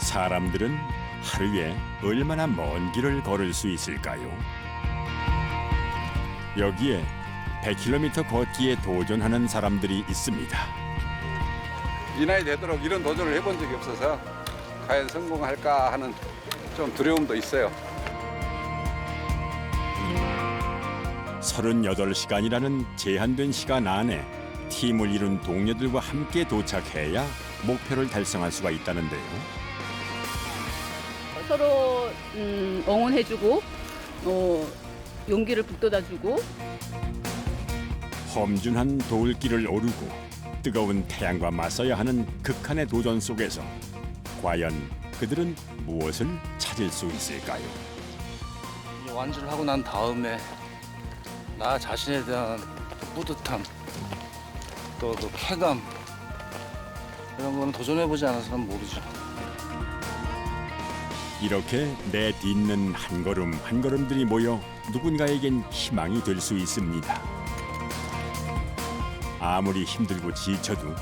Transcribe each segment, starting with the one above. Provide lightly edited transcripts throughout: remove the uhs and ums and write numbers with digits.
사람들은 하루에 얼마나 먼 길을 걸을 수 있을까요? 여기에 100km 걷기에 도전하는 사람들이 있습니다. 이 나이 되도록 이런 도전을 해본 적이 없어서 과연 성공할까 하는 좀 두려움도 있어요. 38시간이라는 제한된 시간 안에 팀을 이룬 동료들과 함께 도착해야 목표를 달성할 수가 있다는데요. 서로 응원해주고 용기를 북돋아주고 험준한 돌길을 오르고 뜨거운 태양과 맞서야 하는 극한의 도전 속에서 과연 그들은 무엇을 찾을 수 있을까요? 이 완주를 하고 난 다음에 나 자신에 대한 뿌듯함, 또 그 쾌감 이런 거는 도전해보지 않아서는 모르죠. 이렇게 내딛는 한 걸음 한 걸음들이 모여 누군가에겐 희망이 될 수 있습니다. 아무리 힘들고 지쳐도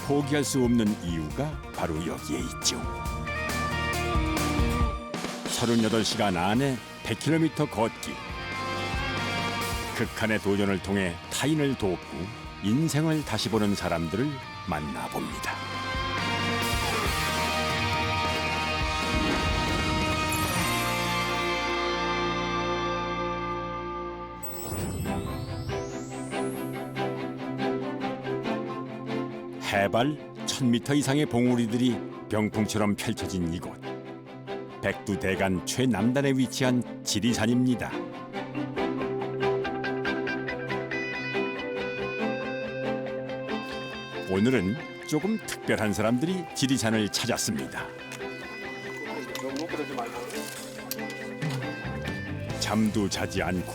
포기할 수 없는 이유가 바로 여기에 있죠. 38시간 안에 100km 걷기. 극한의 도전을 통해 타인을 돕고 인생을 다시 보는 사람들을 만나봅니다. 해발 1000m 이상의 봉우리들이 병풍처럼 펼쳐진 이곳. 백두대간 최남단에 위치한 지리산입니다. 오늘은 조금 특별한 사람들이 지리산을 찾았습니다. 잠도 자지 않고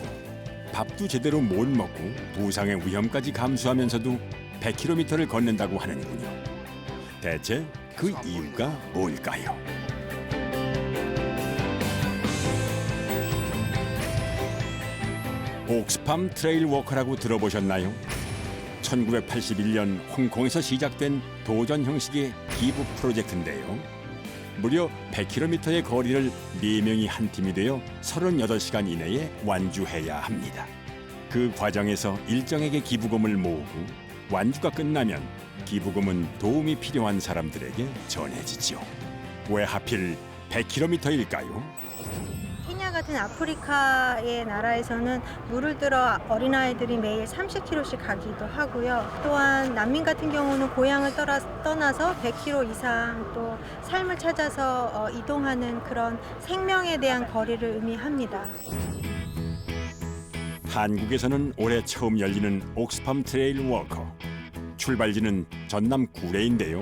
밥도 제대로 못 먹고 부상의 위험까지 감수하면서도 100km를 걷는다고 하는군요. 대체 그 이유가 뭘까요? 옥스팜 트레일 워커라고 들어보셨나요? 1981년 홍콩에서 시작된 도전 형식의 기부 프로젝트인데요. 무려 100km의 거리를 4명이 한 팀이 되어 38시간 이내에 완주해야 합니다. 그 과정에서 일정에게 기부금을 모으고 완주가 끝나면 기부금은 도움이 필요한 사람들에게 전해지죠. 왜 하필 100km일까요? 케냐 같은 아프리카의 나라에서는 물을 들어 어린아이들이 매일 30km씩 가기도 하고요. 또한 난민 같은 경우는 고향을 떠나서 100km 이상 또 삶을 찾아서 이동하는 그런 생명에 대한 거리를 의미합니다. 한국에서는 올해 처음 열리는 옥스팜 트레일 워커. 출발지는 전남 구례인데요.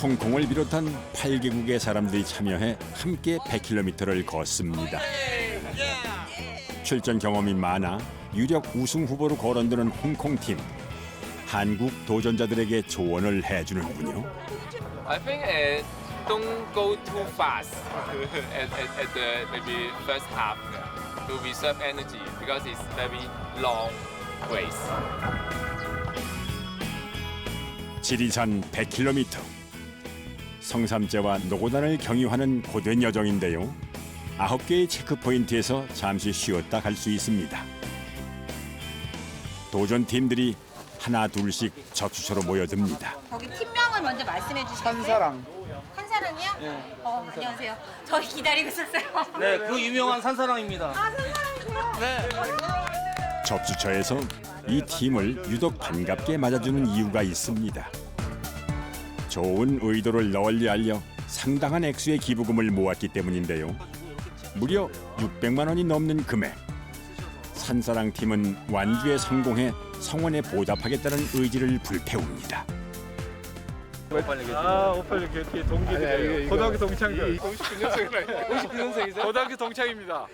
홍콩을 비롯한 8개국의 사람들이 참여해 함께 100km를 걷습니다. 출전 경험이 많아 유력 우승 후보로 거론되는 홍콩팀. 한국 도전자들에게 조언을 해주는군요. I think don't go too fast at the maybe first half to reserve energy because it's very long race. 지리산 100km. 성삼재와 노고단을 경유하는 고된 여정인데요. 9개의 체크포인트에서 잠시 쉬었다 갈 수 있습니다. 도전팀들이 하나 둘씩 접수처로 모여듭니다. 거기 팀명을 먼저 말씀해 주시겠어요? 산사랑. 한사랑이요? 네. 안녕하세요. 저희 기다리고 있었어요. 네, 그 유명한 산사랑입니다. 아, 산사랑이세요? 네. 접수처에서 이 팀을 유독 반갑게 맞아주는 이유가 있습니다. 좋은 의도를 널리 알려 상당한 액수의 기부금을 모았기 때문인데요. 무려 600만 원이 넘는 금액. 산사랑 팀은 완주에 성공해 성원에 보답하겠다는 의지를 불태웁니다. 58년 개띠 동기들이에요. 고등학교 동창들. 59년생이세요? 고등학교 동창입니다.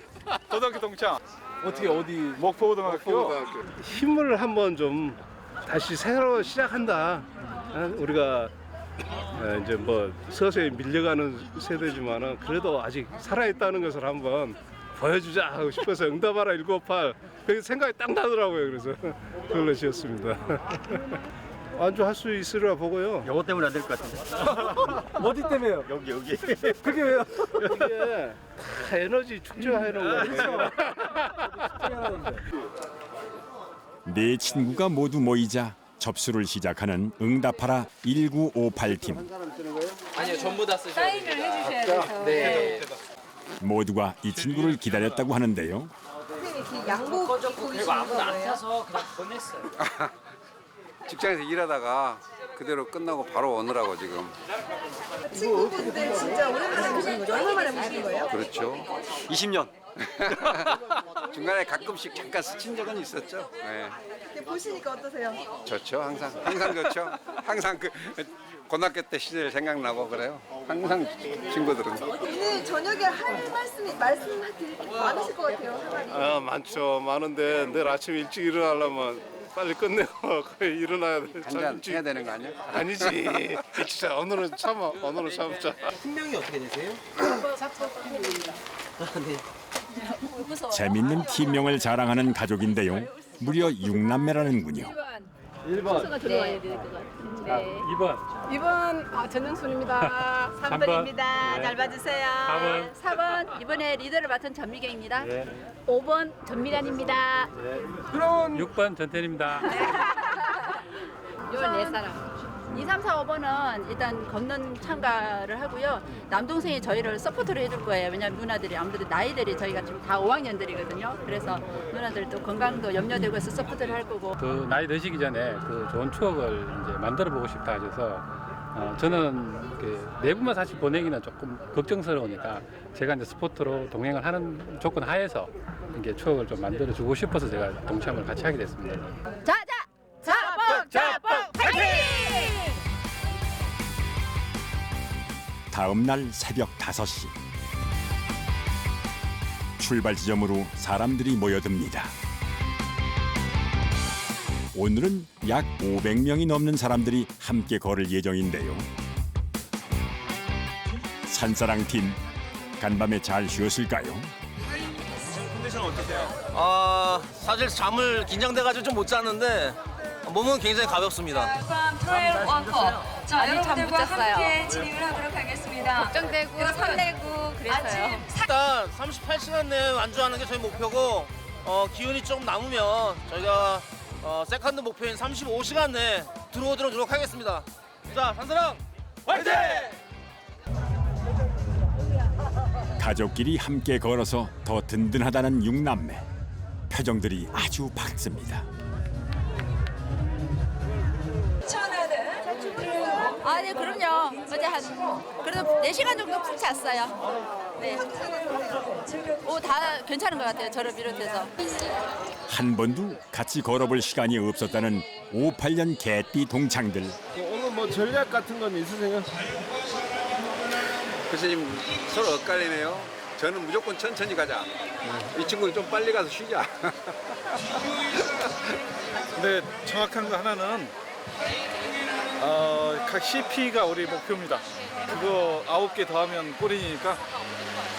고등학교 동창. 어떻게 어디 목포고등학교. 힘을 한번 좀 다시 새로 시작한다. 우리가 이제 뭐 서서히 밀려가는 세대지만은 그래도 아직 살아있다는 것을 한번 보여주자 하고 싶어서 응답하라 198 그 생각이 딱 나더라고요. 그래서 그걸로 지었습니다. 완주할 수 있으리라 보고요. 요거 때문에 안 될 것 같은데. 어디 때문에요? 여기. 그게 왜요? 이게 다 에너지 축제하는 거예요. 네 친구가 모두 모이자 접수를 시작하는 응답하라 1958팀. 아니요, 전부 다 쓰셔야 사인을 해주셔야 돼서. 네. 모두가 이 친구를 기다렸다고 하는데요. 이렇게 양복 입고 계신 거예요? 직장에서 일하다가 그대로 끝나고 바로 오느라고 지금. 친구분들 진짜 오랜만에 보시는 거죠? 얼마 만에 보시는 거예요? 그렇죠. 20년. 중간에 가끔씩 잠깐 스친 적은 있었죠. 네. 근데 보시니까 어떠세요? 좋죠. 항상 좋죠. 항상 그 고등학교 때 시절 생각나고 그래요. 항상 친구들은. 오늘 저녁에 할 말씀드릴 게 많으실 것 같아요. 많죠. 많은데 내일 아침 일찍 일어나려면 빨리 끝내고 거의 일어나야 돼. 한잔 해야 되는 거 아니야? 아니지. 진짜 오늘은 참자. 팀명이 어떻게 되세요? 재밌는 팀명을 자랑하는 가족인데요. 무려 6남매라는군요. 1번 들어와야 될 것 같은데. 2번 전영순입니다. 3번입니다. 잘 봐주세요. 4번 이번에 리더를 맡은 전미경입니다. 5번 전미란입니다. 6번 전태입니다. 요 4사람. 2, 3, 4, 5번은 일단 걷는 참가를 하고요. 남동생이 저희를 서포트를 해줄 거예요. 왜냐하면 누나들이 아무래도 나이들이 저희가 지금 다 5학년들이거든요. 그래서 누나들도 건강도 염려되고 해서 서포트를 할 거고. 그 나이 드시기 전에 그 좋은 추억을 이제 만들어 보고 싶다 하셔서 저는 그 내부만 사실 보내기는 조금 걱정스러우니까 제가 이제 스포츠로 동행을 하는 조건 하에서 이게 추억을 좀 만들어 주고 싶어서 제가 동참을 같이 하게 됐습니다. 자뻑 파이팅! 다음 날 새벽 5시. 출발 지점으로 사람들이 모여듭니다. 오늘은 약 500명이 넘는 사람들이 함께 걸을 예정인데요. 산사랑 팀, 간밤에 잘 쉬었을까요? 사실 잠을 긴장돼가지고 좀 못 잤는데 몸은 굉장히 가볍습니다. 트레일 원컵. 자, 아니, 여러분들과 잠못 잤어요. 함께 진입을 하도록 하겠습니다. 걱정되고 설레고 그랬어요. 일단 38시간 내에 완주하는 게 저희 목표고 기운이 좀 남으면 저희가 세컨드 목표인 35시간 내에 들어오도록 노력하겠습니다. 자, 산사랑 화이팅! 가족끼리 함께 걸어서 더 든든하다는 6남매. 표정들이 아주 밝습니다. 아, 네, 그럼요. 어제 그래도 4시간 정도 푹 잤어요. 네. 다 괜찮은 것 같아요. 저를 비롯해서. 한 번도 같이 걸어볼 시간이 없었다는 58년 개띠 동창들. 오늘 뭐 전략 같은 건 있으세요? 그래서 지금 서로 엇갈리네요. 저는 무조건 천천히 가자. 이 친구는 좀 빨리 가서 쉬자. 근데 정확한 거 하나는 각 CP가 우리 목표입니다. 그거 9개 더하면 골인이니까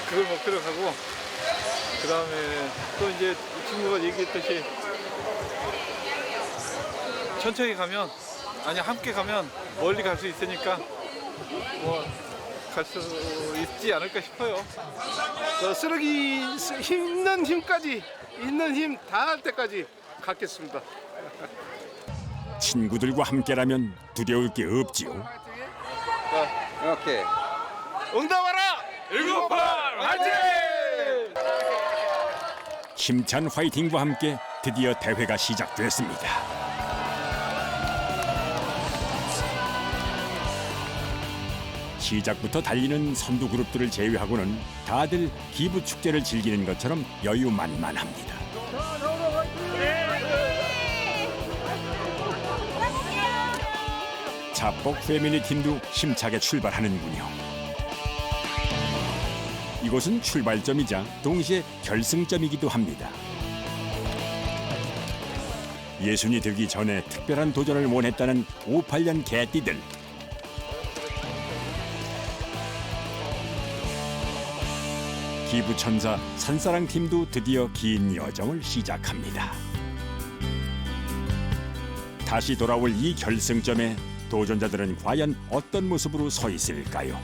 그걸 목표로 가고 그 다음에 또 이제 이 친구가 얘기했듯이 천천히 가면 함께 가면 멀리 갈 수 있으니까 뭐 갈 수 있지 않을까 싶어요. 쓰러기 있는 힘까지 있는 힘 다 할 때까지 갖겠습니다. 친구들과 함께라면 두려울 게 없지요. 자, 오케이. 응답하라! 198 화이팅! 힘찬 화이팅과 함께 드디어 대회가 시작됐습니다. 시작부터 달리는 선두 그룹들을 제외하고는 다들 기부 축제를 즐기는 것처럼 여유만만합니다. 자뻑 패밀리 팀도 힘차게 출발하는군요. 이곳은 출발점이자 동시에 결승점이기도 합니다. 예순이 되기 전에 특별한 도전을 원했다는 58년 개띠들. 기부천사 산사랑 팀도 드디어 긴 여정을 시작합니다. 다시 돌아올 이 결승점에 도전자들은 과연 어떤 모습으로 서 있을까요?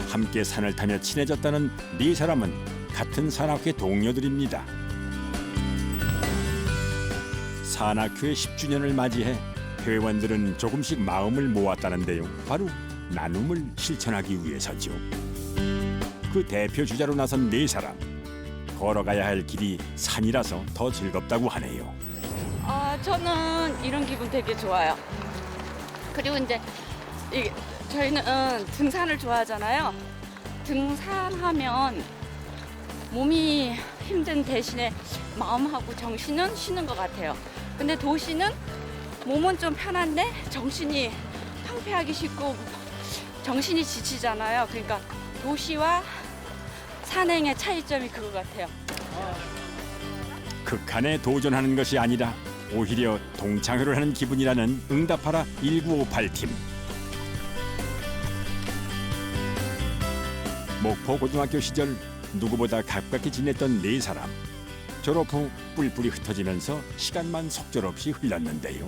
함께 산을 타며 친해졌다는 네 사람은 같은 산악회 동료들입니다. 산악회 10주년을 맞이해 회원들은 조금씩 마음을 모았다는데요. 바로 나눔을 실천하기 위해서죠. 그 대표 주자로 나선 네 사람. 걸어가야 할 길이 산이라서 더 즐겁다고 하네요. 저는 이런 기분 되게 좋아요. 그리고 이제 저희는 등산을 좋아하잖아요. 등산하면 몸이 힘든 대신에 마음하고 정신은 쉬는 것 같아요. 근데 도시는 몸은 좀 편한데 정신이 황폐하기 쉽고 정신이 지치잖아요. 그러니까 도시와 산행의 차이점이 그거 같아요. 극한에 도전하는 것이 아니라 오히려 동창회를 하는 기분이라는 응답하라 1958팀. 목포 고등학교 시절 누구보다 가깝게 지냈던 네 사람. 졸업 후 뿔뿔이 흩어지면서 시간만 속절없이 흘렀는데요.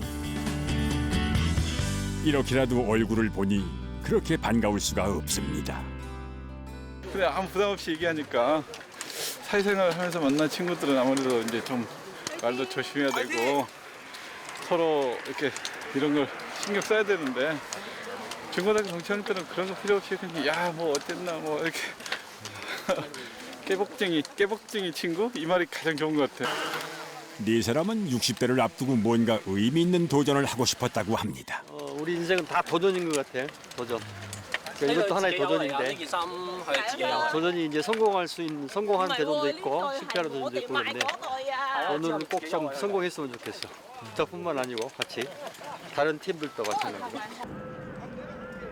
이렇게라도 얼굴을 보니 그렇게 반가울 수가 없습니다. 근데 아무 부담 없이 얘기하니까 사회생활을 하면서 만난 친구들은 아무래도 이제 좀 말도 조심해야 되고 서로 이렇게 이런 걸 신경 써야 되는데 중고등학교 동창회 때는 그런 거 필요 없이 그냥 야 뭐 어땠나 뭐 이렇게 깨복쟁이 친구 이 말이 가장 좋은 것 같아요. 네 사람은 60대를 앞두고 뭔가 의미 있는 도전을 하고 싶었다고 합니다. 우리 인생은 다 도전인 것 같아요. 도전. 그러니까 이것도 하나의 도전인데 도전이 이제 성공한 대전도 있고 실패하는 대전도 있고 그런데 오늘은 꼭 좀 성공했으면 좋겠어. 저뿐만 아니고 같이 다른 팀들도 마찬가지고.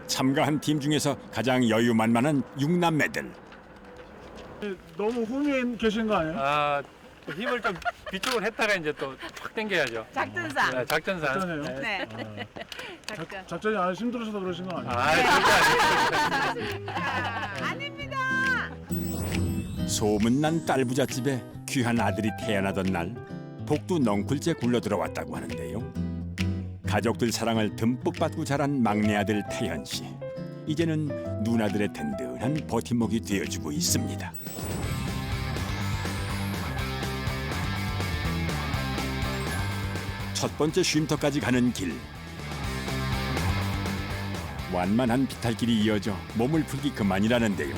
참가한 팀 중에서 가장 여유만만한 6남매들. 너무 후미에 계신 거 아니에요? 힘을 좀 비축을 했다가 이제 또 확 당겨야죠. 작전상. 네, 작전상. 작전이에요? 네. 작전이 안 힘들어서 그러신 거 아니에요? 아닙니다. 소문난 딸부잣집에 귀한 아들이 태어나던 날 복두 넝쿨째 굴러 들어왔다고 하는데요. 가족들 사랑을 듬뿍 받고 자란 막내 아들 태현 씨. 이제는 누나들의 든든한 버팀목이 되어주고 있습니다. 첫 번째 쉼터까지 가는 길. 완만한 비탈길이 이어져 몸을 풀기 그만이라는데요.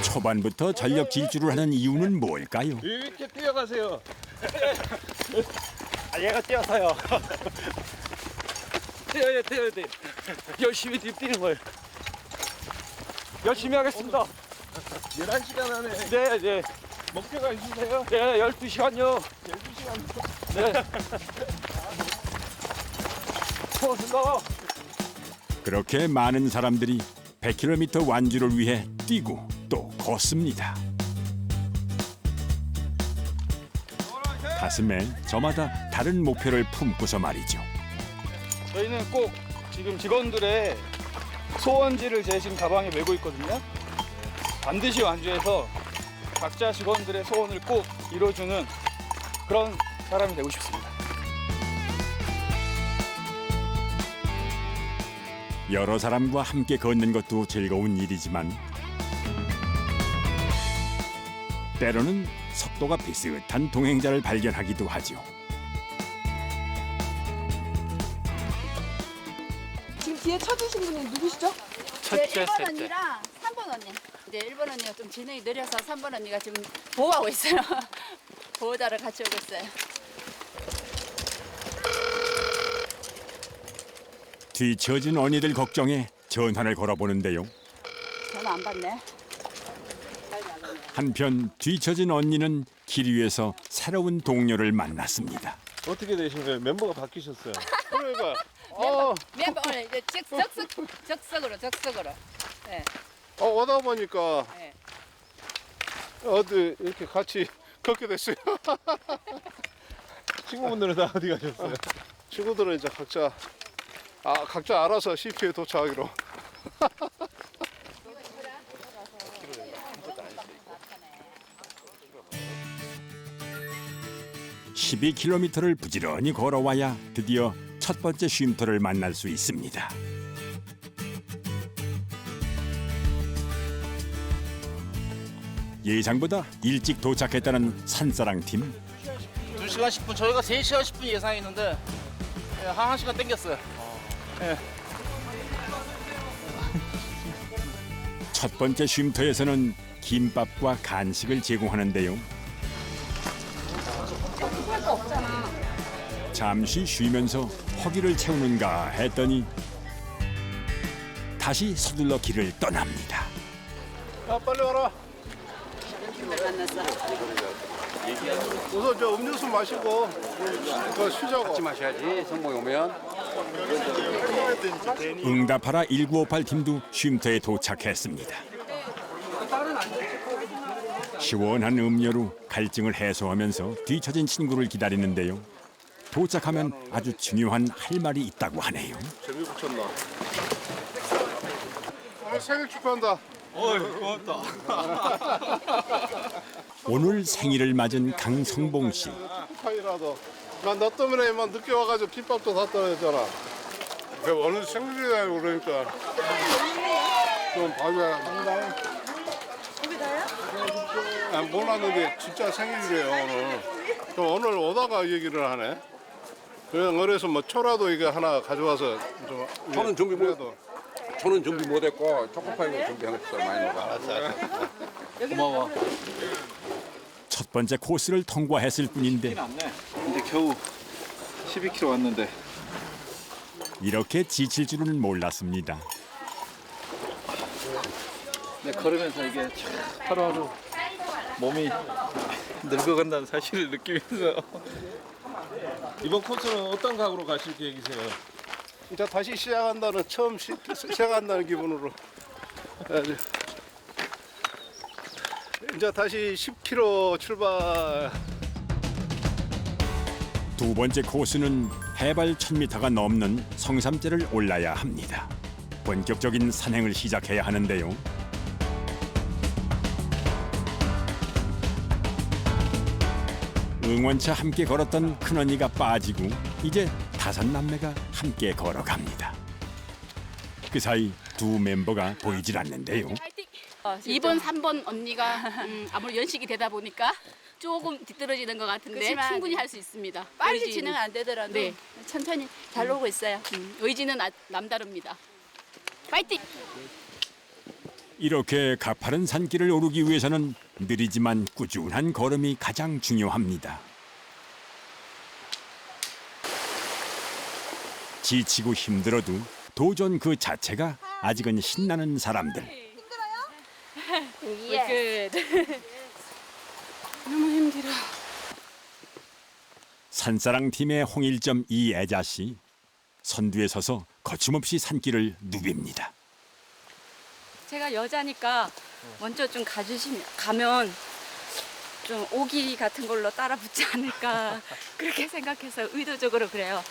초반부터 전력 질주를 하는 이유는 뭘까요? 이렇게 뛰어가세요. 얘가 뛰어서요. 뛰어야 돼. 열심히 뛰는 거예요. 열심히 하겠습니다. 11시간 안에. 네. 목표가 있으세요? 네, 12시간요. 12시간. 네. 고맙습니다. 그렇게 많은 사람들이 100km 완주를 위해 뛰고 또 걷습니다. 가슴에 저마다 다른 목표를 품고서 말이죠. 저희는 꼭 지금 직원들의 소원지를 제 지금 가방에 메고 있거든요. 반드시 완주해서 각자 직원들의 소원을 꼭 이뤄주는 그런 사람이 되고 싶습니다. 여러 사람과 함께 걷는 것도 즐거운 일이지만 때로는 속도가 비슷한 동행자를 발견하기도 하죠. 지금 뒤에 쳐주신 분이 누구시죠? 네, 1번 언니랑 3번 언니. 이제 1번 언니가 좀 진행이 느려서 3번 언니가 지금 보호하고 있어요. 보호자를 같이 오고 있어요. 뒤처진 언니들 걱정에 전화를 걸어보는데요. 전화 안 받네. 한편 뒤처진 언니는 길 위에서 새로운 동료를 만났습니다. 어떻게 되신 거예요? 멤버가 바뀌셨어요. 그러니까 멤버 오늘 이제 적석으로. 네. 오다 보니까 네. 어디 이렇게 같이 걷게 됐어요. 친구분들은 다 어디 가셨어요? 친구들은 이제 각자 알아서 CP에 도착하기로. 12km를 부지런히 걸어와야 드디어 첫 번째 쉼터를 만날 수 있습니다. 예상보다 일찍 도착했다는 산사랑팀. 2시간 10분, 저희가 3시간 10분 예상했는데 한 1시간 땡겼어요. 예. 첫 번째 쉼터에서는 김밥과 간식을 제공하는데요. 잠시 쉬면서 허기를 채우는가 했더니 다시 서둘러 길을 떠납니다. 아, 빨리 와라. 우선 저 음료수 마시고 그거 쉬자고. 같이 마셔야지 성공이 오면. 응답하라 1958 팀도 쉼터에 도착했습니다. 시원한 음료로 갈증을 해소하면서 뒤처진 친구를 기다리는데요. 도착하면 아주 중요한 할 말이 있다고 하네요. 재미 붙였나? 오늘 생일 축하한다. 어이, 고맙다. 오늘 생일을 맞은 강성봉 씨. 축하이라도. 난 너 때문에만 늦게 와가지고 김밥도 샀다 했잖아. 오늘 생일이다 그러니까 좀 봐줘야. 안 몰랐는데 진짜 생일이래요 오늘. 오늘 오다가 얘기를 하네. 그냥 어려서 뭐 초라도 이거 하나 가져와서 좀. 저는 준비 못했고 초코파이를 준비했어요. 많이 먹어. 알았어. 고마워. 첫 번째 코스를 통과했을 뿐인데 근데 겨우 12km 왔는데. 이렇게 지칠 줄은 몰랐습니다. 네, 걸으면서 이게 하루하루 몸이 늙어간다는 사실을 느끼면서 이번 코스는 어떤 각오로 가실 계획이세요? 이제 다시 시작한다는 처음 시작한다는 기분으로 이제 다시 10km 출발. 두 번째 코스는 해발 1000m가 넘는 성삼재를 올라야 합니다. 본격적인 산행을 시작해야 하는데요. 응원차 함께 걸었던 큰언니가 빠지고 이제 5남매가 함께 걸어갑니다. 그 사이 두 멤버가 보이질 않는데요. 2번, 3번 언니가 아무래도 연식이 되다 보니까 조금 뒤떨어지는 것 같은데 그치만 충분히 할 수 있습니다. 빨리 의지는. 진행 안 되더라도 네. 천천히 잘 오고 있어요. 의지는 남다릅니다. 파이팅! 이렇게 가파른 산길을 오르기 위해서는 느리지만 꾸준한 걸음이 가장 중요합니다. 지치고 힘들어도 도전 그 자체가 아직은 신나는 사람들. 너무 힘들어. 산사랑 팀의 홍일점 이애자 씨. 선두에 서서 거침없이 산길을 누빕니다. 제가 여자니까 먼저 좀 가면 좀 오기 같은 걸로 따라 붙지 않을까 그렇게 생각해서 의도적으로 그래요.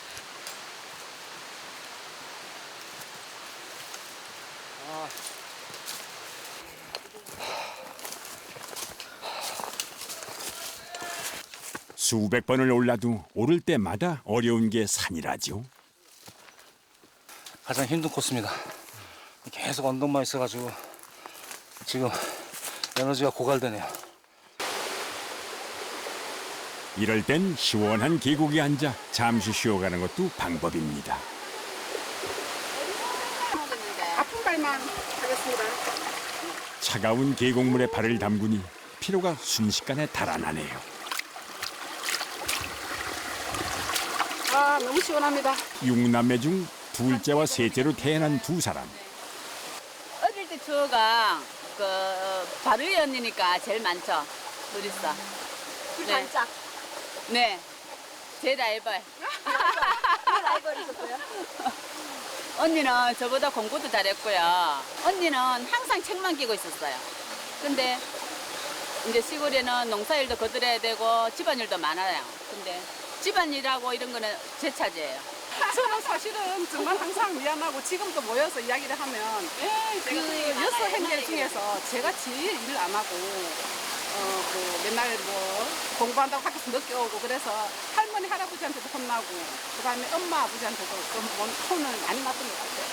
수백 번을 올라도 오를 때마다 어려운 게 산이라죠. 가장 힘든 코스입니다. 계속 언덕만 있어가지고 지금 에너지가 고갈되네요. 이럴 땐 시원한 계곡에 앉아 잠시 쉬어가는 것도 방법입니다. 아픈 발만 하겠습니다. 차가운 계곡물에 발을 담그니 피로가 순식간에 달아나네요. 아, 너무 시원합니다. 6남매 중 둘째와 셋째로 태어난 두 사람. 어릴 때 추억가 바르이 언니니까 제일 많죠. 둘이서. 둘 단짝. 네. 제 라이벌. 라이벌이셨어요? 언니는 저보다 공부도 잘했고요. 언니는 항상 책만 끼고 있었어요. 근데 이제 시골에는 농사일도 거들어야 되고 집안일도 많아요. 근데 집안일하고 이런 거는 제 차지예요. 저는 사실은 정말 항상 미안하고 지금도 모여서 이야기를 하면 그 6 행제 중에서 제가 제일 일을 안 하고 맨날 뭐 공부한다고 학교에서 늦게 오고 그래서 할머니 할아버지한테도 혼나고 그다음에 엄마 아버지한테도 좀 혼을 많이 맞던 것 같아요.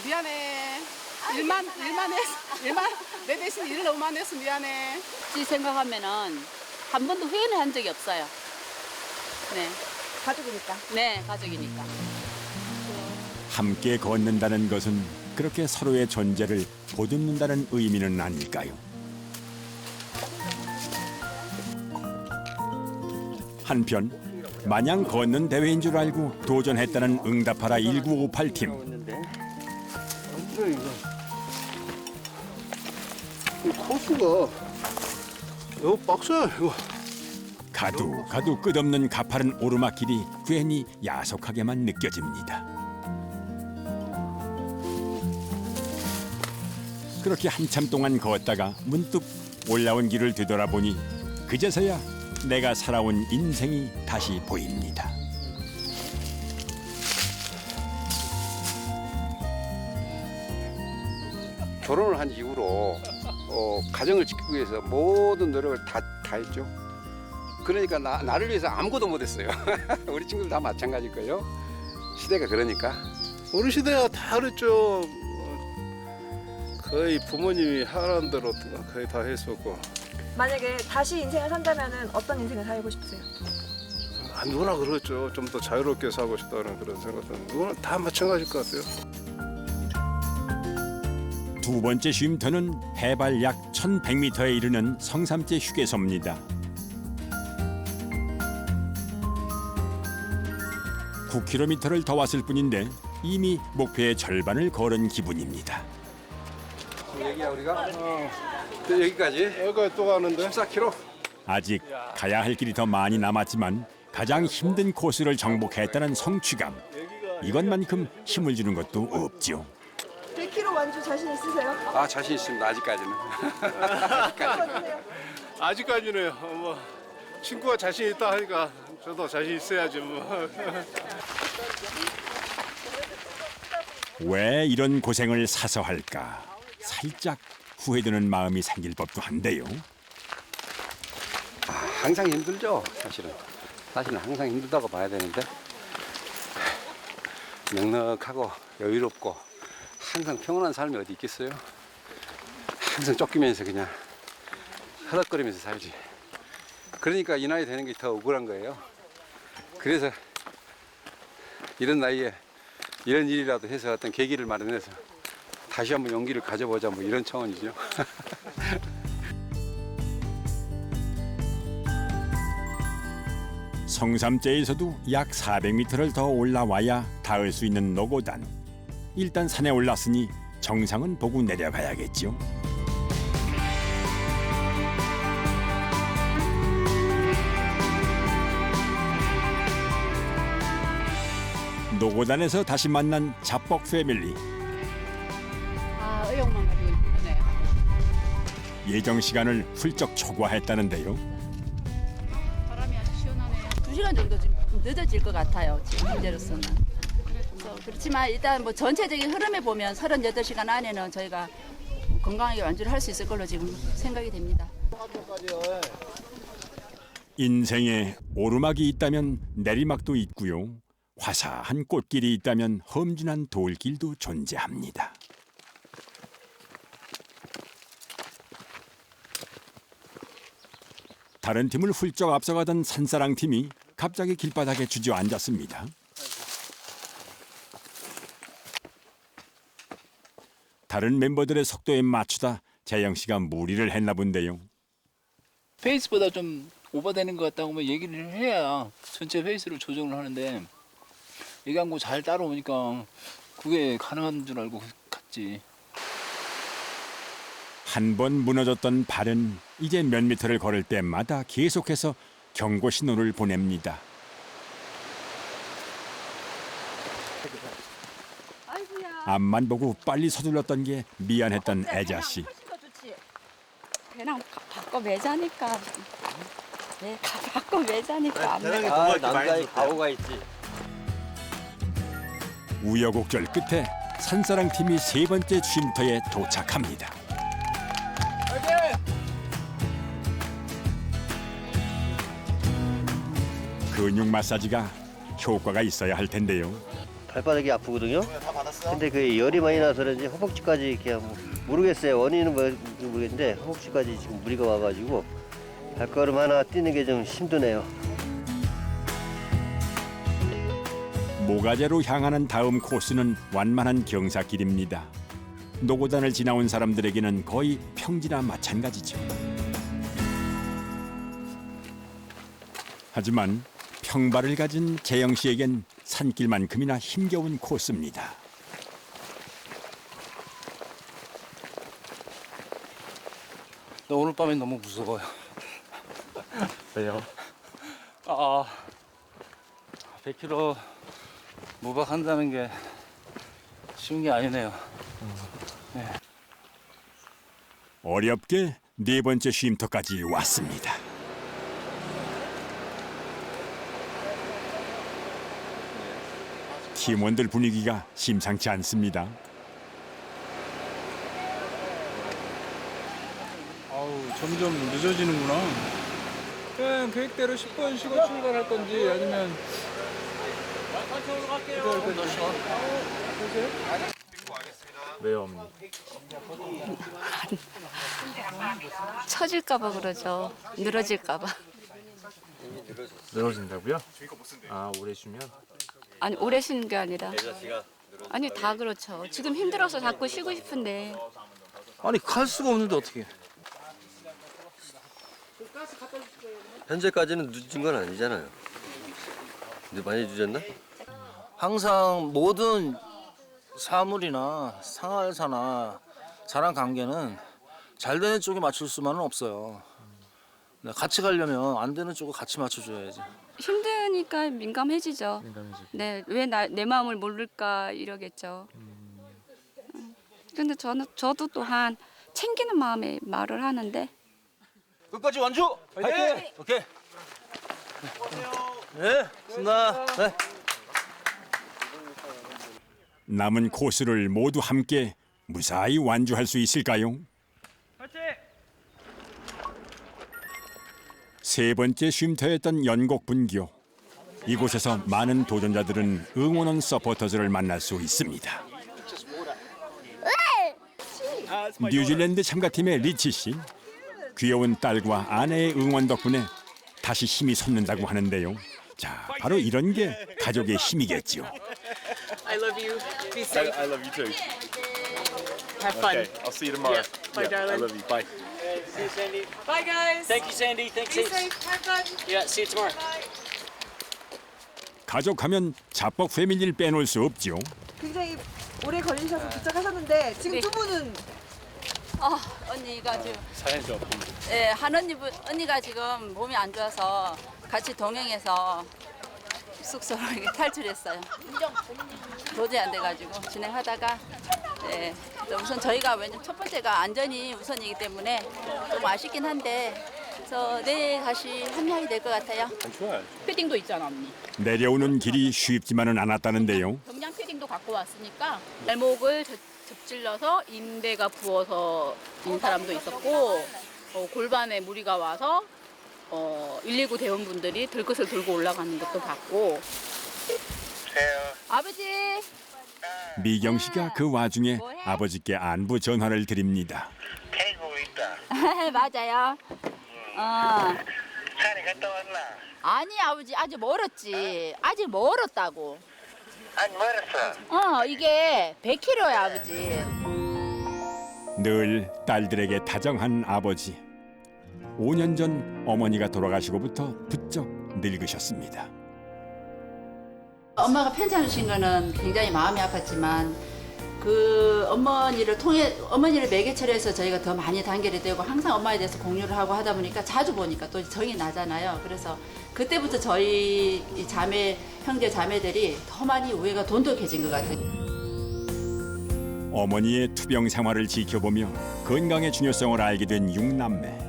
미안해. 일만 내 대신 일을 너무 많이 해서 미안해. 지 생각하면은 한 번도 후회는 한 적이 없어요. 네. 가족이니까. 네, 가족이니까. 함께 걷는다는 것은 그렇게 서로의 존재를 보듬는다는 의미는 아닐까요? 한편 마냥 걷는 대회인 줄 알고 도전했다는 응답하라 1958팀. 이 코스가 이거 빡세요 이거. 가도 끝없는 가파른 오르막길이 괜히 야속하게만 느껴집니다. 그렇게 한참 동안 걷다가 문득 올라온 길을 되돌아보니 그제서야 내가 살아온 인생이 다시 보입니다. 결혼을 한 이후로 가정을 지키기 위해서 모든 노력을 다 했죠. 그러니까 나를 위해서 아무것도 못했어요. 우리 친구들 다 마찬가지일 거예요. 시대가 그러니까. 우리 시대가 다 그랬죠. 거의 부모님이 하라는 대로 거의 다 했었고. 만약에 다시 인생을 산다면 어떤 인생을 살고 싶으세요? 누구나 그렇죠. 좀 더 자유롭게 살고 싶다는 그런 생각은 누구나 다 마찬가지일 것 같아요. 두 번째 쉼터는 해발 약 1100m에 이르는 성삼재 휴게소입니다. 9km를 더 왔을 뿐인데 이미 목표의 절반을 걸은 기분입니다. 여기야 우리가? 여기까지? 여기까지 또 가는데? 14km? 아직 가야 할 길이 더 많이 남았지만 가장 힘든 코스를 정복했다는 성취감. 이것만큼 힘을 주는 것도 없죠. 100km 완주 자신 있으세요? 아 자신 있습니다. 아직까지는. 아직까지는 뭐 친구가 자신 있다 하니까 저도 자신 있어야지 뭐. 왜 이런 고생을 사서 할까? 살짝 후회되는 마음이 생길 법도 한데요. 항상 힘들죠. 사실은 항상 힘들다고 봐야 되는데 넉넉하고 여유롭고 항상 평온한 삶이 어디 있겠어요. 항상 쫓기면서 그냥 허덕거리면서 살지. 그러니까 이 나이 되는 게 더 억울한 거예요. 그래서 이런 나이에 이런 일이라도 해서 어떤 계기를 마련해서 다시 한번 용기를 가져보자 뭐 이런 차원이죠. 성삼재에서도 약 400m를 더 올라와야 닿을 수 있는 노고단. 일단 산에 올랐으니 정상은 보고 내려가야겠죠. 노고단에서 다시 만난 잡복 패밀리. 의욕만 가지고 있네요. 예정 시간을 훌쩍 초과했다는데요. 바람이 아주 시원하네요. 2시간 정도 좀 늦어질 것 같아요. 지금 현재로서는. 그렇지만 일단 뭐 전체적인 흐름에 보면 38시간 안에는 저희가 건강하게 완주를 할 수 있을 걸로 지금 생각이 됩니다. 인생에 오르막이 있다면 내리막도 있고요. 화사한 꽃길이 있다면 험준한 돌길도 존재합니다. 다른 팀을 훌쩍 앞서가던 산사랑 팀이 갑자기 길바닥에 주저앉았습니다. 다른 멤버들의 속도에 맞추다 재영 씨가 무리를 했나 본데요. 페이스보다 좀 오버되는 것 같다고 얘기를 해야 전체 페이스를 조정을 하는데 얘기한 거 잘 따라오니까 그게 가능한 줄 알고 갔지. 한 번 무너졌던 발은 이제 몇 미터를 걸을 때마다 계속해서 경고 신호를 보냅니다. 앞만 보고 빨리 서둘렀던 게 미안했던 애자 씨. 그냥 바꿔 매자니까. 네, 바꿔 매자니까. 남자의 각오가 있지. 우여곡절 끝에 산사랑 팀이 세 번째 쉼터에 도착합니다. 근육 마사지가 효과가 있어야 할 텐데요. 발바닥이 아프거든요. 근데 그 열이 많이 나서 그런지 허벅지까지 그냥 모르겠어요. 원인은 모르겠는데 허벅지까지 지금 무리가 와가지고 발걸음 하나 뛰는 게 좀 힘드네요. 모가제로 향하는 다음 코스는 완만한 경사길입니다. 노고단을 지나온 사람들에게는 거의 평지나 마찬가지죠. 하지만 평발을 가진 재영 씨에겐 산길만큼이나 힘겨운 코스입니다. 나 오늘 밤엔 너무 무서워요. 왜요? 100km 무박한다는 게 쉬운 게 아니네요. 네. 어렵게 네 번째 쉼터까지 왔습니다. 팀원들 분위기가 심상치 않습니다. 아우 점점 늦어지는구나. 그냥 계획대로 10분 쉬고 출발할 건지 아니면 왜요, 어머니? 처질까봐 그러죠. 늘어질까봐. 늘어진다고요? 아, 오래 쉬면? 아니 오래 쉬는 게 아니라. 아니 다 그렇죠. 지금 힘들어서 자꾸 쉬고 싶은데. 아니 갈 수가 없는데 어떻게? 현재까지는 늦은 건 아니잖아요. 근데 많이 늦었나? 항상 모든 사물이나 생활사나 사람 관계는 잘 되는 쪽에 맞출 수만은 없어요. 같이 가려면 안 되는 쪽을 같이 맞춰줘야지. 힘드니까 민감해지죠. 네, 왜 내 마음을 모를까 이러겠죠. 근데 저도 또한 챙기는 마음에 말을 하는데. 끝까지 완주! 화이팅! 오케이. 네, 좋습니다. 네. 남은 코스를 모두 함께 무사히 완주할 수 있을까요? 세 번째 쉼터였던 연곡분교. 이곳에서 많은 도전자들은 응원원 서포터즈를 만날 수 있습니다. 뉴질랜드 참가팀의 리치 씨. 귀여운 딸과 아내의 응원 덕분에 다시 힘이 솟는다고 하는데요. 자, 바로 이런 게 가족의 힘이겠죠. I love you. Be safe. I love you too. Have fun. Okay, I'll see you tomorrow. Yeah. Bye, I darling. love you. Bye. See you, Sandy. Bye, guys. Thank you, Sandy. Thanks. Be safe. Have fun. Yeah. See you tomorrow. 가족하면 자뻑 패밀리를 빼놓을 수 없죠. 굉장히 오래 걸리셔서 도착하셨는데 지금 두 분은 언니가 지금 사연이 좀. 예, 한 언니가 지금 몸이 안 좋아서 같이 동행해서 숙소로 이렇게 탈출했어요. 도저히 안 돼가지고 진행하다가 예, 우선 저희가 왜냐면 첫 번째가 안전이 우선이기 때문에 좀 아쉽긴 한데 그래서 내일 다시 합류하게 될 것 같아요. 좋아요. 패딩도 있잖아 언니. 내려오는 길이 쉽지만은 않았다는데요. 경량 패딩도 갖고 왔으니까 발목을 접질러서 인대가 부어서 인 사람도 있었고 골반에 무리가 와서 119 대원분들이 들것을 들고 올라가는 것도 봤고. 아버지. 미경 씨가 그 와중에 아버지께 안부 전화를 드립니다. 캐고 있다. 맞아요. 산에 갔다 왔나? 아니 아버지 아직 멀었지. 아직 멀었다고. 아니 멀었어. 이게 100km야 아버지. 늘 딸들에게 다정한 아버지. 5년 전 어머니가 돌아가시고부터 부쩍 늙으셨습니다. 엄마가 편찮으신 거는 굉장히 마음이 아팠지만 그 어머니를 매개체로 해서 저희가 더 많이 단결이 되고 항상 엄마에 대해서 공유를 하고 하다 보니까 자주 보니까 또 정이 나잖아요. 그래서 그때부터 저희 이 형제 자매들이 더 많이 우애가 돈독해진 것 같아요. 어머니의 투병 생활을 지켜보며 건강의 중요성을 알게 된 6남매.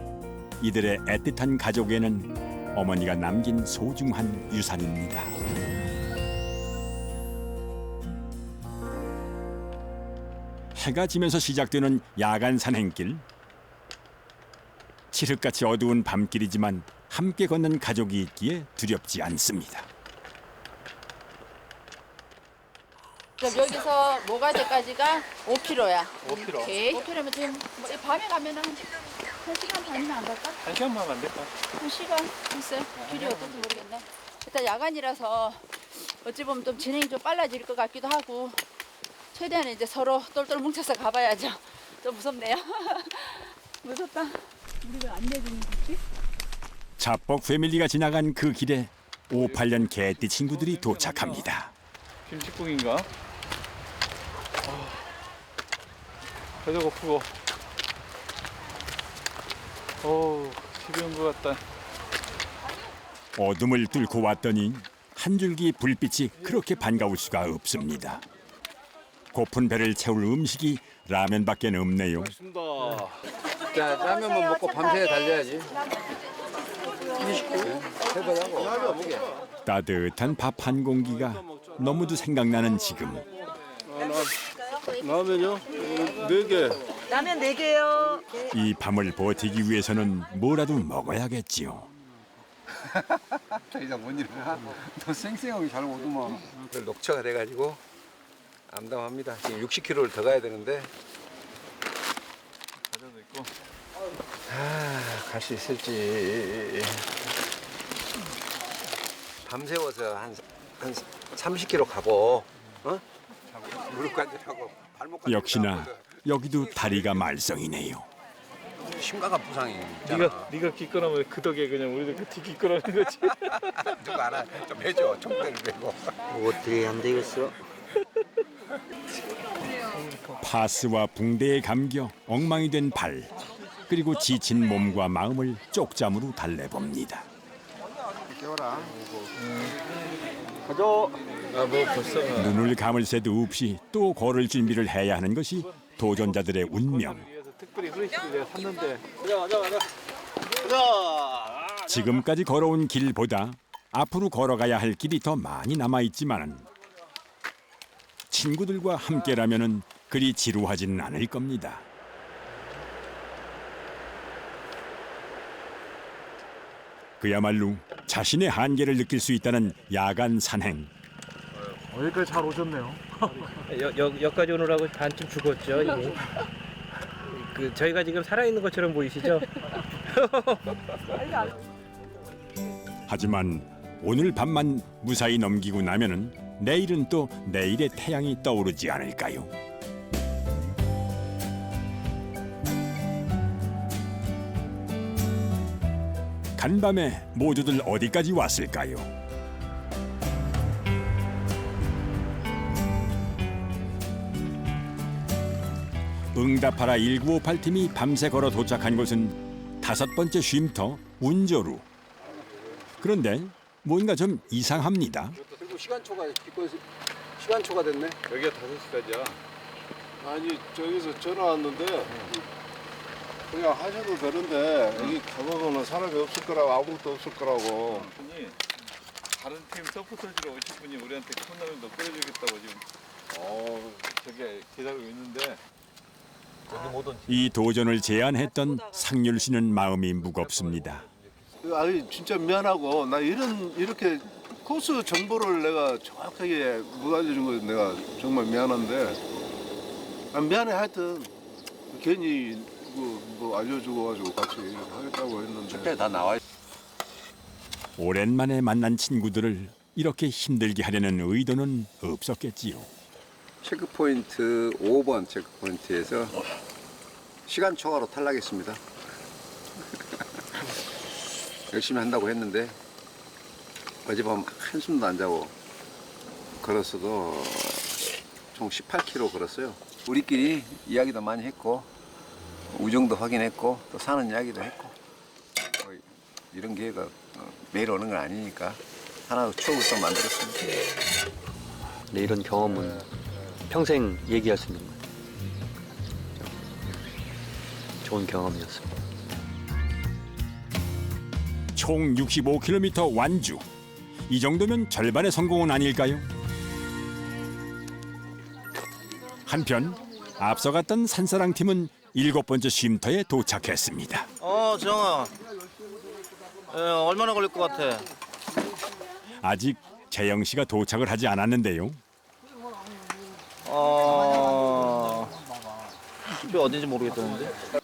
이들의 애틋한 가족에는 어머니가 남긴 소중한 유산입니다. 해가 지면서 시작되는 야간 산행길. 칠흑같이 어두운 밤길이지만 함께 걷는 가족이 있기에 두렵지 않습니다. 그럼 여기서 모가지까지가 5km야. 5km. 오케이. 5km면 지금 밤에 가면은 한 시간 반이면 안 갈까? 1시간만 하면 안 될까? 한 시간? 글쎄, 길이 어떨지 모르겠네. 일단 야간이라서 어찌 보면 좀 진행이 좀 빨라질 것 같기도 하고 최대한 이제 서로 똘똘 뭉쳐서 가봐야죠. 좀 무섭네요. 무섭다. 우리 왜 안 내주는 거지? 자뻑 패밀리가 지나간 그 길에 58년 개띠 친구들이 도착합니다. 김치국인가? 배도 고프고. 집에 온 것 같다. 어둠을 뚫고 왔더니 한 줄기 불빛이 그렇게 반가울 수가 없습니다. 고픈 배를 채울 음식이 라면밖에 없네요. 자, 라면만 먹고 밤새 달려야지. 따뜻한 밥 한 공기가 너무도 생각나는 지금. 라면요? 4개. 라면 4개요. 이 밤을 버티기 위해서는 뭐라도 먹어야겠지요. 더 이상 못 일어나. 너 쌩쌩하게 잘 오더만. 녹차가 돼가지고 암담합니다. 지금 60km를 더 가야 되는데. 과자도 있고. 갈 수 있을지. 밤새워서 한 30km 가고, 무릎까지 하고 발목까지. 역시나 여기도 다리가 말썽이네요. 심각한 부상이. 네가 기꺼나면 그 덕에 그냥 우리도 같이 기꺼나는 거지. 누가 알아? 좀 해줘. 총대를 메고. 어떻게 하면 되겠어? 파스와 붕대에 감겨 엉망이 된 발, 그리고 지친 몸과 마음을 쪽잠으로 달래봅니다. 깨워라. 가자. 뭐 벌써. 눈을 감을 새도 없이 또 걸을 준비를 해야 하는 것이 도전자들의 운명. 특별히 후레쉬를 내가 샀는데. 가자. 지금까지 걸어온 길보다 앞으로 걸어가야 할 길이 더 많이 남아있지만 친구들과 함께라면 그리 지루하지는 않을 겁니다. 그야말로 자신의 한계를 느낄 수 있다는 야간 산행. 여기까지 잘 오셨네요. 여기까지 오느라고 반쯤 죽었죠. 이미. 저희가 지금 살아있는 것처럼 보이시죠? 하지만 오늘 밤만 무사히 넘기고 나면은 내일은 또 내일의 태양이 떠오르지 않을까요? 간밤에 모두들 어디까지 왔을까요? 응답하라 1958팀이 밤새 걸어 도착한 곳은 5번째 쉼터 운조루. 그런데 뭔가 좀 이상합니다. 그리고 시간초가 됐네. 여기가 5시까지야. 아니 저기서 전화 왔는데 그냥 하셔도 되는데 여기 가보면은 사람이 없을 거라고 아무것도 없을 거라고. 분이 다른 팀 서포터즈로 오실 분이 우리한테 컵라면도 끓여주겠다고 지금 저기 기다리고 있는데 여기 못 온. 이 도전을 제안했던 상률 씨는 마음이 무겁습니다. 아니 진짜 미안하고 나 이렇게 코스 정보를 내가 정확하게 못 알려준 거 내가 정말 미안한데 미안해. 하여튼 괜히 뭐 알려주고 가지고 같이 하겠다고 했는데 책에 다 나와. 오랜만에 만난 친구들을 이렇게 힘들게 하려는 의도는 없었겠지요. 체크포인트 5번 체크포인트에서 시간 초과로 탈락했습니다. 열심히 한다고 했는데 어젯밤 한숨도 안 자고 걸었어도 총 18km 걸었어요. 우리끼리 이야기도 많이 했고 우정도 확인했고 또 사는 이야기도 했고 이런 기회가 매일 오는 건 아니니까 하나 추억을 또 만들었습니다. 네, 이런 경험은 평생 얘기할 수 있는 거예요. 좋은 경험이었습니다. 총 65km 완주. 이 정도면 절반의 성공은 아닐까요? 한편 앞서갔던 산사랑팀은 7번째 쉼터에 도착했습니다. 재영아. 얼마나 걸릴 것 같아? 아직 재영 씨가 도착을 하지 않았는데요. 집이 어딘지 모르겠다는데.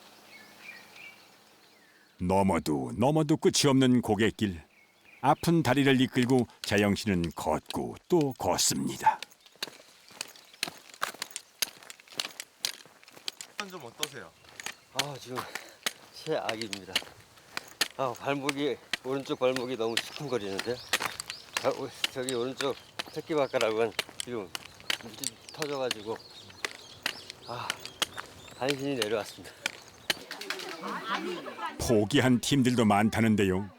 넘어도 끝이 없는 고갯길. 아픈 다리를 이끌고 재영 씨는 걷고 또 걷습니다. 좀 어떠세요? 지금 최악입니다. 발목이 오른쪽 발목이 너무 시큰거리는데 저기 오른쪽 새끼발가락은 지금 터져가지고 간신히 내려왔습니다. 포기한 팀들도 많다는데요.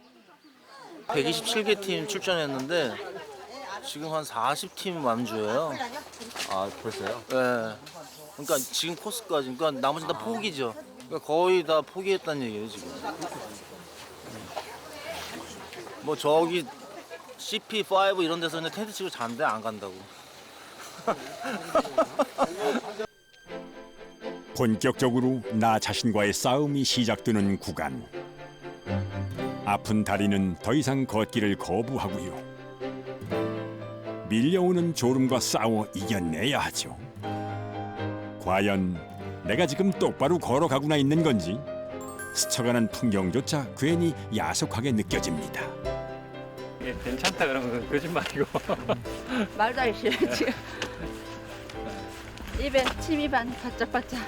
127개 팀 출전했는데 지금 한 40팀 완주예요. 벌써요? 네. 그러니까 지금 코스까지, 그러니까 나머지 다 포기죠. 그러니까 거의 다 포기했다는 얘기예요 지금. 뭐 저기 CP5 이런 데서 그냥 텐트 치고 잔데 안 간다고. 본격적으로 나 자신과의 싸움이 시작되는 구간. 아픈 다리는 더 이상 걷기를 거부하고요. 밀려오는 졸음과 싸워 이겨내야 하죠. 과연 내가 지금 똑바로 걸어가고나 있는 건지 스쳐가는 풍경조차 괜히 야속하게 느껴집니다. 괜찮다 그러면 거짓말이고. 말도 하기 싫어 지금. 입에 침이 바짝바짝.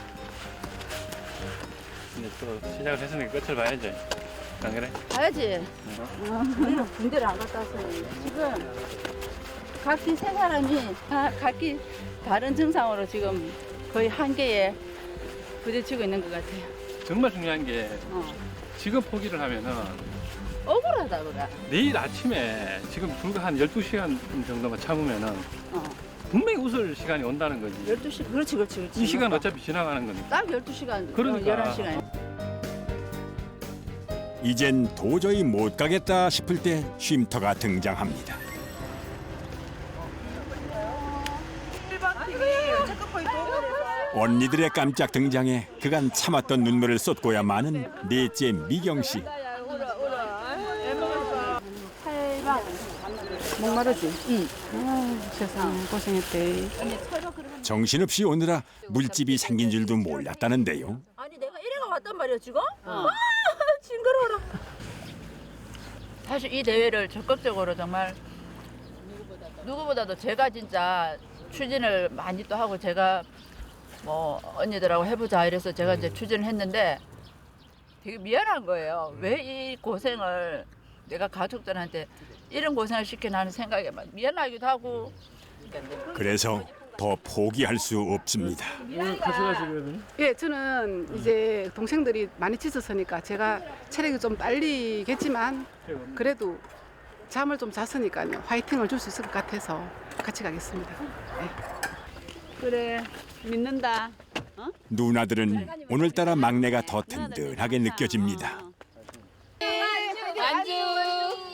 근데 또 시작을 했으니까 끝을 봐야지. 안 그래? 가야지. 우리는 군대를 안 갔다 왔어요. 지금 각기 세 사람이 각기 다른 증상으로 지금 거의 한계에 부딪히고 있는 것 같아요. 정말 중요한 게 지금 포기를 하면은 억울하다 그래. 내일 아침에 지금 불과 한 12시간 정도만 참으면은 분명히 웃을 시간이 온다는 거지. 12시, 그렇지. 이 시간 어차피 지나가는 거니까. 딱 12시간, 그러니까. 11시간. 이젠 도저히 못 가겠다 싶을 때 쉼터가 등장합니다. 언니들의 깜짝 등장에 그간 참았던 눈물을 쏟고야 마는 넷째 미경 씨. 목마르지? 응. 세상에 고생했대. 정신없이 오느라 물집이 생긴 줄도 몰랐다는데요. 아니 내가 이래가 왔단 말이야 지금? 징그러워라. 사실 이 대회를 적극적으로 정말 누구보다도 제가 진짜 추진을 많이 또 하고 제가 뭐 언니들하고 해보자 이래서 제가 이제 추진을 했는데 되게 미안한 거예요. 왜 이 고생을 내가 가족들한테 이런 고생을 시키나 하는 생각에 막 미안하기도 하고. 그래서 더 포기할 수 없습니다. 예, 저는 이제 동생들이 많이 지쳤으니까 제가 체력이 좀 딸리겠지만 그래도 잠을 좀 잤으니까요. 화이팅을 줄 수 있을 것 같아서 같이 가겠습니다. 네. 그래, 믿는다. 누나들은 오늘따라 막내가 더 든든하게 느껴집니다. 안주.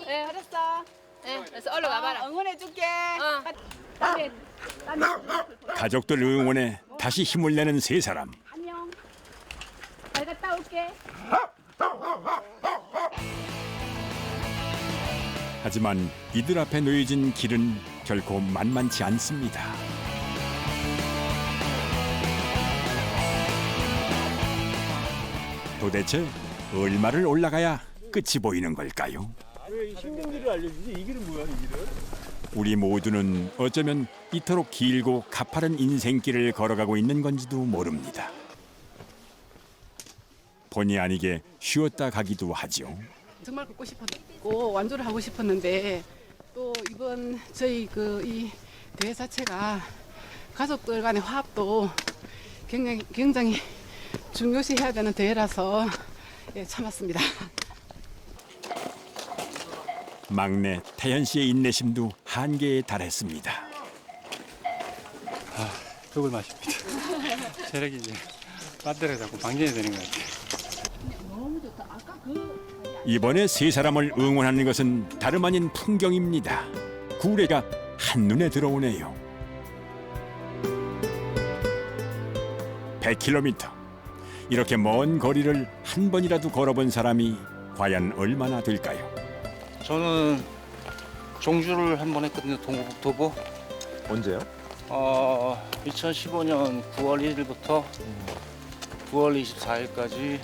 네, 알았어. 네, 그래서 얼른 와봐라. 응원해줄게. 가족들 응원에 다시 힘을 내는 세 사람. 안녕. 잘 갔다 올게. 하지만 이들 앞에 놓여진 길은 결코 만만치 않습니다. 도대체 얼마를 올라가야 끝이 보이는 걸까요? 왜 신경질을 알려주지? 이 길은 뭐야, 이 길은? 우리 모두는 어쩌면 이토록 길고 가파른 인생길을 걸어가고 있는 건지도 모릅니다. 본의 아니게 쉬었다 가기도 하죠. 정말 걷고 싶었고 완주를 하고 싶었는데 또 이번 저희 이 대회 자체가 가족들 간의 화합도 굉장히 중요시해야 되는 대회라서 참았습니다. 막내 태현 씨의 인내심도 한계에 달했습니다. 죽을 맛입니다. 체력이 이제 배터리가 자꾸 방전이 되는 것 같아요. 이번에 세 사람을 응원하는 것은 다름 아닌 풍경입니다. 구례가 한눈에 들어오네요. 100km. 이렇게 먼 거리를 한 번이라도 걸어본 사람이 과연 얼마나 될까요? 저는 종주를 한 번 했거든요. 동부북도보. 언제요? 2015년 9월 1일부터 9월 24일까지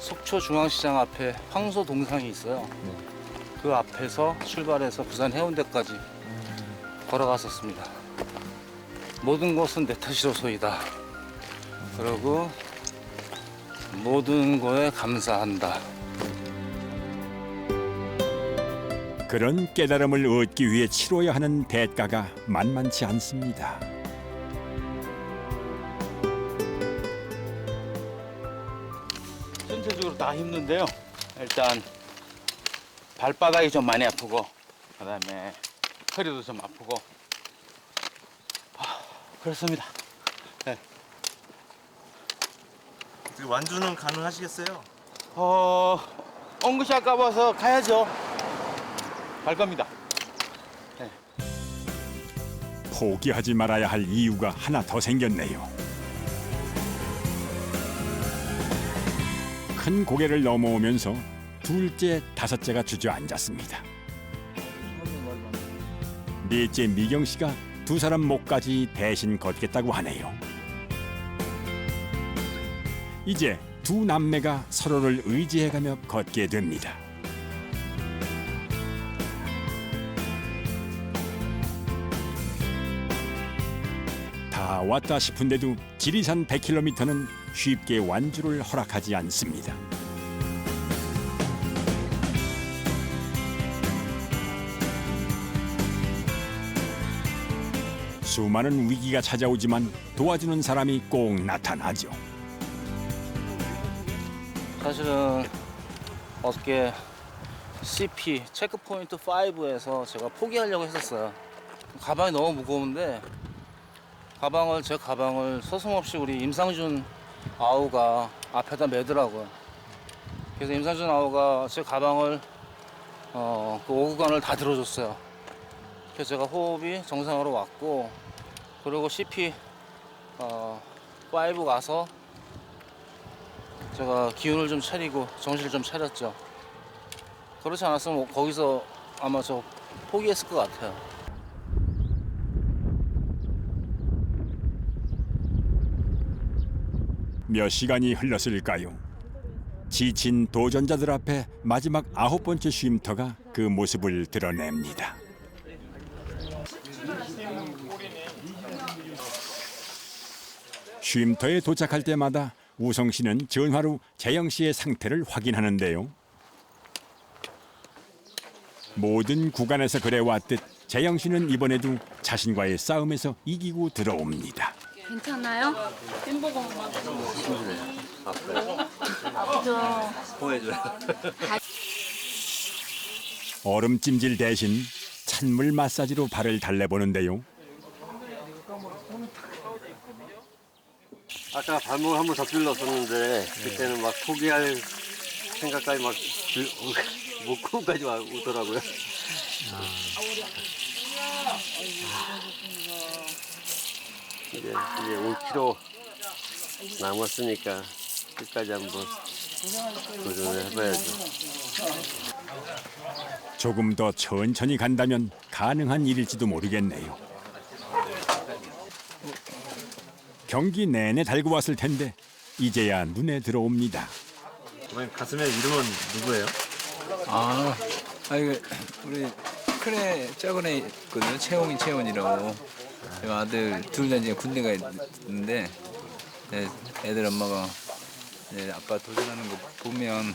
속초 중앙시장 앞에 황소 동상이 있어요. 그 앞에서 출발해서 부산 해운대까지 걸어갔었습니다. 모든 것은 내 탓이로소이다. 그리고 모든 거에 감사한다. 그런 깨달음을 얻기 위해 치러야 하는 대가가 만만치 않습니다. 전체적으로 다 힘든데요. 일단 발바닥이 좀 많이 아프고, 그다음에 허리도 좀 아프고, 그렇습니다. 네. 완주는 가능하시겠어요? 엉긋이 아까워서 가야죠. 갈 겁니다. 네. 포기하지 말아야 할 이유가 하나 더 생겼네요. 큰 고개를 넘어오면서 둘째, 다섯째가 주저앉았습니다. 넷째 미경 씨가 두 사람 목까지 대신 걷겠다고 하네요. 이제 두 남매가 서로를 의지해가며 걷게 됩니다. 다 왔다 싶은데도 지리산 100km는 쉽게 완주를 허락하지 않습니다. 수많은 위기가 찾아오지만 도와주는 사람이 꼭 나타나죠. 사실은 어저께 CP 체크포인트 5에서 제가 포기하려고 했었어요. 가방이 너무 무거운데 제 가방을 서슴없이 우리 임상준 아우가 앞에다 매더라고요. 그래서 임상준 아우가 제 가방을 그 5구간을 다 들어줬어요. 그래서 제가 호흡이 정상으로 왔고, 그리고 CP 5 가서 제가 기운을 좀 차리고 정신을 좀 차렸죠. 그렇지 않았으면 거기서 아마 저 포기했을 것 같아요. 몇 시간이 흘렀을까요? 지친 도전자들 앞에 마지막 9번째 쉼터가 그 모습을 드러냅니다. 쉼터에 도착할 때마다 우성 씨는 전화로 재영 씨의 상태를 확인하는데요. 모든 구간에서 그래왔듯 재영 씨는 이번에도 자신과의 싸움에서 이기고 들어옵니다. 괜찮아요? 햄버거 아프죠? 보여줘요. 얼음찜질 대신 찬물 마사지로 발을 달래보는데요. 아까 발목을 한번 더 찔렀었는데 그때는 막 포기할 생각까지 막 목구멍까지 오더라고요. 이제 5km 남았으니까 끝까지 한번 도전을 해봐야죠. 조금 더 천천히 간다면 가능한 일일지도 모르겠네요. 경기 내내 달고 왔을 텐데 이제야 눈에 들어옵니다. 가슴에 이름은 누구예요? 이거 우리 큰애 작은 애 있거든요. 채원이라고. 아들 둘 다 이제 군대가 있는데 애들 엄마가 아빠 도전하는 거 보면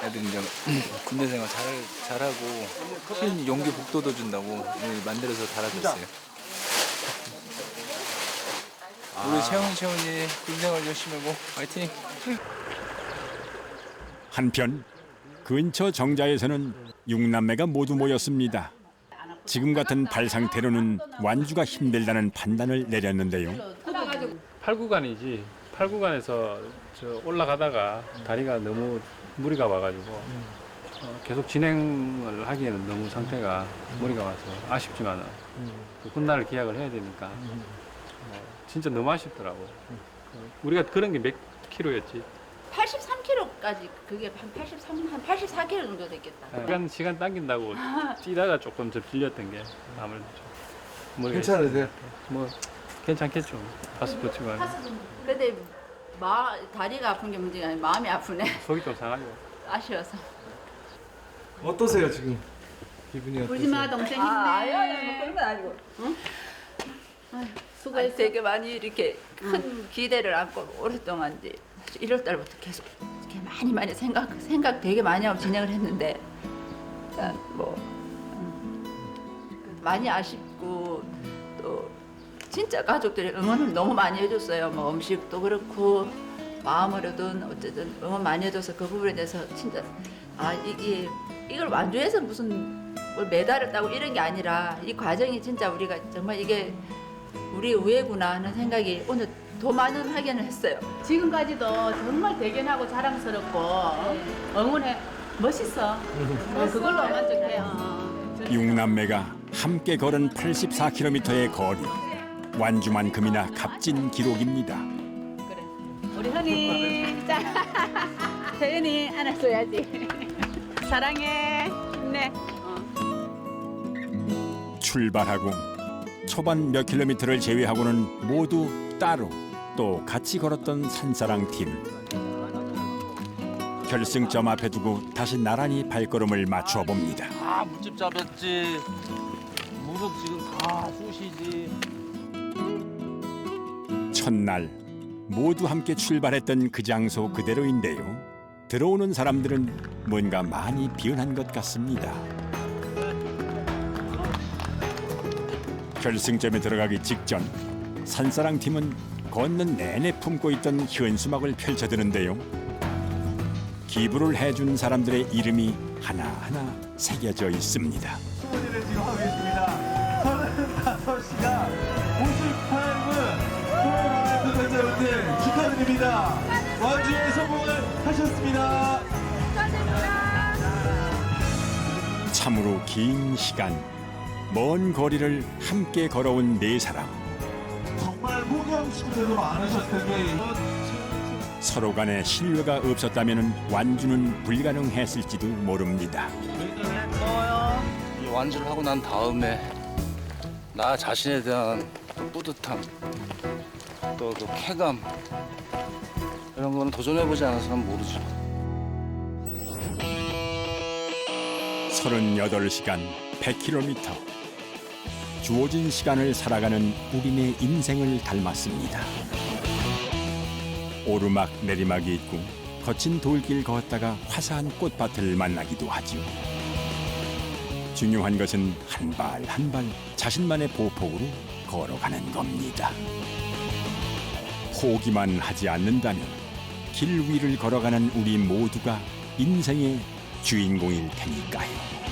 애들 이제 군대 생활 잘하고 큰 용기 복도도 준다고 만들어서 달아줬어요. 우리 채원이 군생활 열심히 하고 화이팅! 한편 근처 정자에서는 6남매가 모두 모였습니다. 지금 같은 발 상태로는 완주가 힘들다는 판단을 내렸는데요. 8구간이지 8구간에서 올라가다가 다리가 너무 무리가 와가지고 계속 진행을 하기에는 너무 상태가 무리가 와서 아쉽지만 훗날을 기약을 해야 되니까 진짜 너무 아쉽더라고. 우리가 그런 게 몇 킬로였지? 83kg 여기까지 그게 한 84km 정도 됐겠다. 시간 당긴다고 뛰다가 조금 저 빌렸던 게 아무래도 좀 괜찮으세요? 뭐 괜찮겠죠. 파스포츠가 근데 다리가 아픈 게 문제가 아니라 마음이 아프네. 속이 좀 상하죠. 아쉬워서. 어떠세요 지금? 기분이 어떠세요? 울지마 동생 힘내. 아유, 그런 건 아니고. 응? 수고했어. 되게 많이 이렇게 큰 기대를 안고 오랫동안 이제 1월 달부터 계속 이렇게 많이 생각 되게 많이 하고 진행을 했는데 일단 뭐 많이 아쉽고 또 진짜 가족들이 응원을 너무 많이 해줬어요. 뭐 음식도 그렇고 마음으로든 어쨌든 응원 많이 해줘서 그 부분에 대해서 진짜 이걸 완주해서 무슨 뭘 메달을 따고 이런 게 아니라 이 과정이 진짜 우리가 정말 이게 우리 우애구나 하는 생각이 오늘 더 많은 확인을 했어요. 지금까지도 정말 대견하고 자랑스럽고 응원해 멋있어. 그걸로 만족해요. 6남매가 함께 걸은 84km의 거리. 완주만큼이나 값진 기록입니다. 우리 흔히 자 혜연이 안아줘야지. 사랑해. 힘내. 출발하고 초반 몇 킬로미터를 제외하고는 모두 따로 또 같이 걸었던 산사랑 팀. 결승점 앞에 두고 다시 나란히 발걸음을 맞춰 봅니다. 물집 잡았지. 무릎 지금 다 쑤시지. 첫날 모두 함께 출발했던 그 장소 그대로인데요. 들어오는 사람들은 뭔가 많이 비운한 것 같습니다. 결승점에 들어가기 직전 산사랑 팀은 걷는 내내 품고 있던 현수막을 펼쳐드는데요. 기부를 해준 사람들의 이름이 하나하나 새겨져 있습니다. 수고를 지금 하고 계십니다. 35시간 58분 도전자 여러분들 축하드립니다. 완주에 성공을 하셨습니다. 참으로 긴 시간, 먼 거리를 함께 걸어온 네 사람. 정말 호경식들도 많으셨을 텐데 서로 간에 신뢰가 없었다면 완주는 불가능했을지도 모릅니다. 이 완주를 하고 난 다음에 나 자신에 대한 뿌듯함, 또 그 쾌감 이런 거는 도전해보지 않은 사람 모르죠. 38시간 100km. 주어진 시간을 살아가는 우리네 인생을 닮았습니다. 오르막 내리막이 있고 거친 돌길 걷다가 화사한 꽃밭을 만나기도 하죠. 중요한 것은 한 발 한 발 자신만의 보폭으로 걸어가는 겁니다. 포기만 하지 않는다면 길 위를 걸어가는 우리 모두가 인생의 주인공일 테니까요.